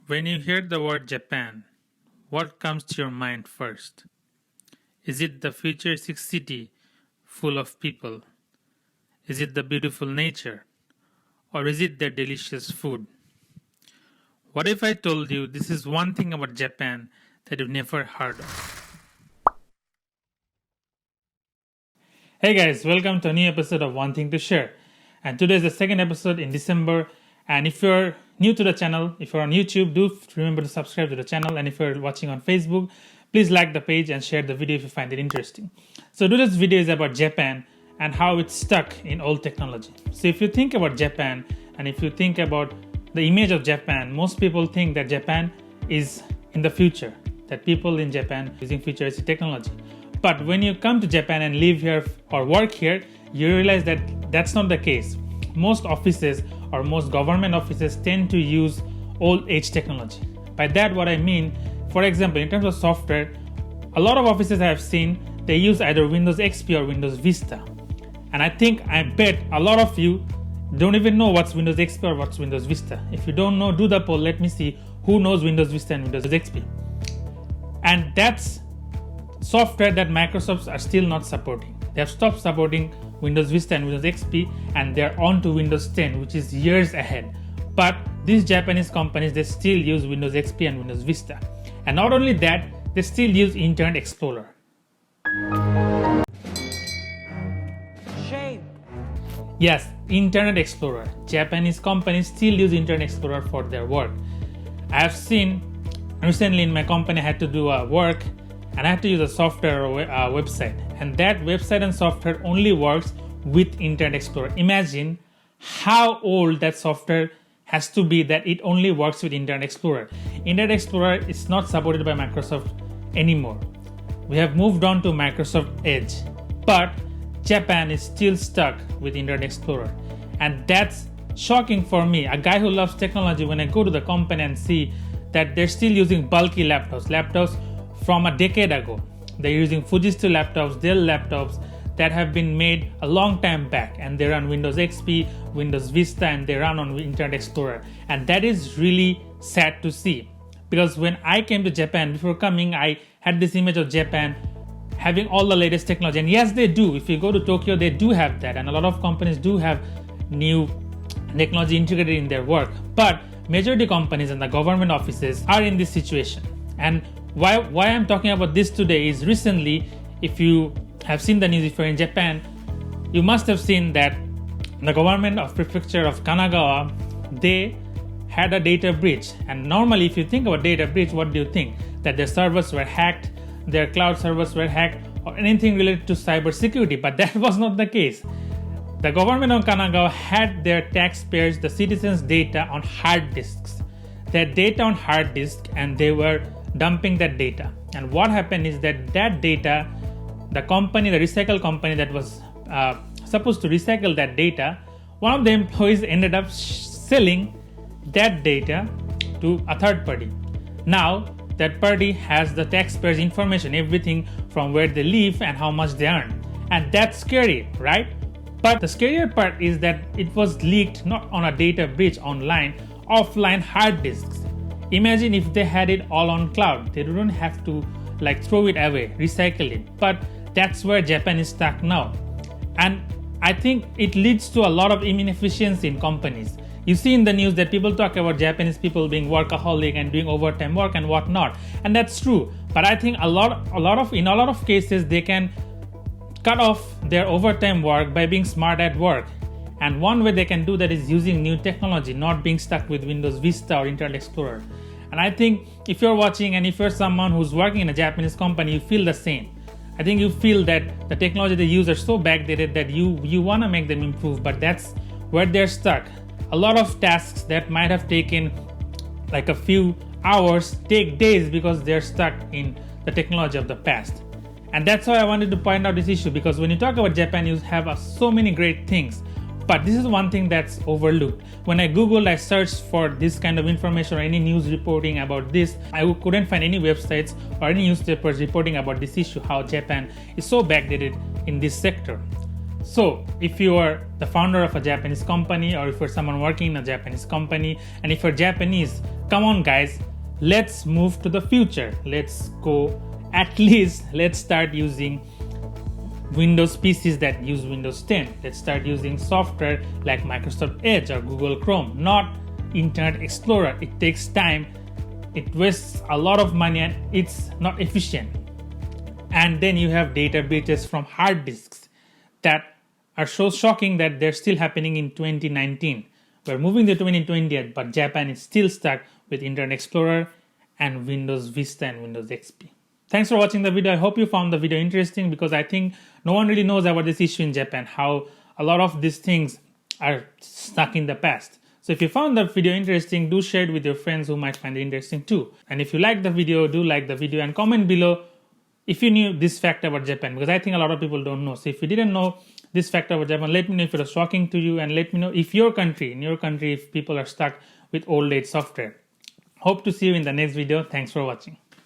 When you hear the word Japan, what comes to your mind first? Is it the futuristic city full of people? Is it the beautiful nature? Or is it their delicious food? What if I told you this is one thing about Japan that you've never heard of? Hey guys, welcome to a new episode of One Thing to Share. And today is the second episode in December. And if you're new to the channel, if you're on YouTube, do remember to subscribe to the channel. And if you're watching on Facebook, please like the page and share the video if you find it interesting. So today's video is about Japan and how it's stuck in old technology. So if you think about Japan and if you think about the image of Japan, most people think that Japan is in the future, that people in Japan using futuristic technology. But when you come to Japan and live here or work here, you realize that that's not the case. Most offices or most government offices tend to use old age technology. By that, what I mean, for example, in terms of software, a lot of offices I have seen, they use either Windows XP or Windows Vista. And I bet a lot of you don't even know what's Windows XP or what's Windows Vista. If you don't know, do the poll. Let me see who knows Windows Vista and Windows XP. And that's software that Microsoft are still not supporting. They have stopped supporting Windows Vista and Windows XP and they're on to Windows 10, which is years ahead. But these Japanese companies, they still use Windows XP and Windows Vista. And not only that, they still use Internet Explorer. Shame. Yes, Internet Explorer. Japanese companies still use Internet Explorer for their work. I have seen recently in my company I had to do work and I had to use a software or website. And that website and software only works with Internet Explorer. Imagine how old that software has to be that it only works with Internet Explorer. Internet Explorer is not supported by Microsoft anymore. We have moved on to Microsoft Edge. But Japan is still stuck with Internet Explorer. And that's shocking for me, a guy who loves technology, when I go to the company and see that they're still using bulky laptops from a decade ago. They're using Fujitsu laptops, Dell laptops that have been made a long time back, and they run Windows XP, Windows Vista, and they run on Internet Explorer. And that is really sad to see, because when I came to Japan, before coming, I had this image of Japan having all the latest technology. And yes, they do. If you go to Tokyo, they do have that, and a lot of companies do have new technology integrated in their work. But majority companies and the government offices are in this situation. And why I'm talking about this today is recently, if you have seen the news, if you're in Japan, you must have seen that the government of prefecture of Kanagawa, they had a data breach. And normally, if you think about data breach, what do you think? That their servers were hacked, their cloud servers were hacked, or anything related to cybersecurity. But that was not the case. The government of Kanagawa had their taxpayers, the citizens' data on hard disks. Their data on hard disk, and they were dumping that data. And what happened is that data, the recycle company that was supposed to recycle that data, one of the employees ended up selling that data to a third party. Now that party has the taxpayers' information, everything from where they live and how much they earn. And that's scary, right? But the scarier part is that it was leaked not on a data breach online, offline hard disks. Imagine if they had it all on cloud. They don't have to throw it away, recycle it. But that's where Japan is stuck now. And I think it leads to a lot of inefficiency in companies. You see in the news that people talk about Japanese people being workaholic and doing overtime work and whatnot. And that's true. But I think in a lot of cases, they can cut off their overtime work by being smart at work. And one way they can do that is using new technology, not being stuck with Windows Vista or Internet Explorer. And I think if you're watching and if you're someone who's working in a Japanese company, you feel the same. I think you feel that the technology they use are so backdated that you want to make them improve, but that's where they're stuck. A lot of tasks that might have taken a few hours take days because they're stuck in the technology of the past. And that's why I wanted to point out this issue, because when you talk about Japan, you have so many great things. But this is one thing that's overlooked. When I Googled, I searched for this kind of information or any news reporting about this, I couldn't find any websites or any newspapers reporting about this issue, how Japan is so backdated in this sector. So if you are the founder of a Japanese company, or if you're someone working in a Japanese company, and if you're Japanese, come on guys, let's move to the future. Let's go, at least let's start using Windows PCs that use Windows 10. Let's start using software like Microsoft Edge or Google Chrome, not Internet Explorer. It takes time, it wastes a lot of money, and it's not efficient. And then you have data breaches from hard disks that are so shocking that they're still happening in 2019. We're moving to 2020, but Japan is still stuck with Internet Explorer and Windows Vista and Windows XP. Thanks for watching the video. I hope you found the video interesting, because I think no one really knows about this issue in Japan, how a lot of these things are stuck in the past. So if you found the video interesting, do share it with your friends who might find it interesting too. And if you like the video, do like the video and comment below if you knew this fact about Japan, because I think a lot of people don't know. So if you didn't know this fact about Japan, let me know if it was shocking to you, and let me know if in your country, if people are stuck with old age software. Hope to see you in the next video. Thanks for watching.